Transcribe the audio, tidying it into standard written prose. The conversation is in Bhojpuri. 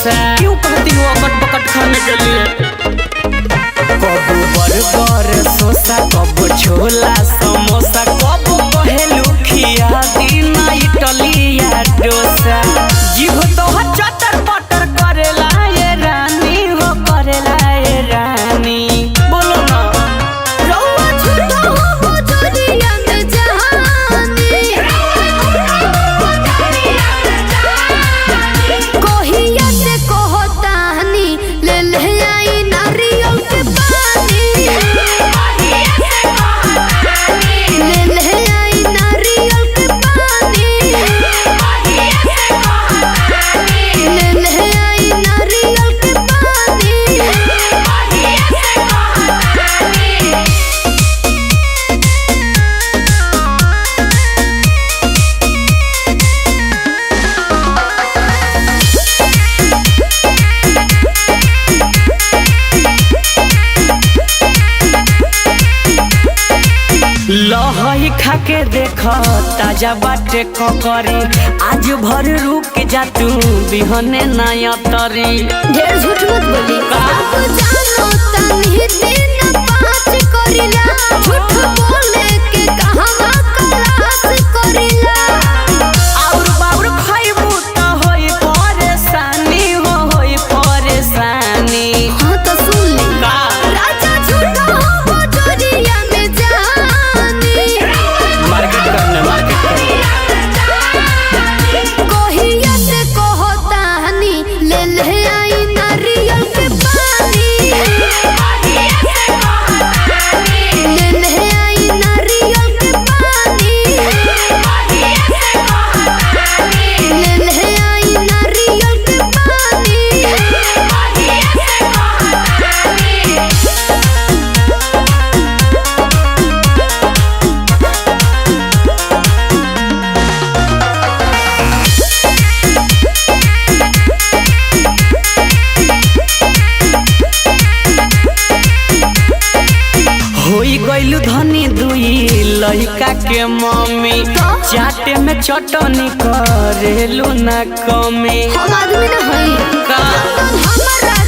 डोसा। क्यों कहती हो अकट बकट खाने के लिए? कबो बर्गर सोसा, कबो छोला समोसा, कबो कहेलू खिया दीना इडली या डोसा। जीभ तो चटर पटर करेला ये रानी हो, करेला ये रानी। बोलो ना रौआ झूठा हो बजरिया में जहानी, कोहिया से कहतानी ले ले आई नारियल के पानी, ले ले आई नारियल के पानी, ले ले आई नारियल के पानी। लहई खाके देख ताजा बाटे ककरी। आज भर रुक जा तू बिहने नाया तरी। ढेर झूठ मत बोली, सब जानो तनी दिन पाँच करिला, झूठ बोले के कहवा क्लास करिला। और बाउर खाइबू त होई परेशानी हो, होई परेशानी। हाँ तो सुन ले, का राजा झूठा हो बजरिया में जानी, मार्केट करने कोहिया से कहतानी ले ले आई नारियल के पानी, ले ले आई नारियल के पानी, ले ले आई नारियल के पानी। होई गइलू धनी दुई लइका के मम्मी। चाटे में चटनी करेलू ना कमी। हम आदमी ना हई, का हमरा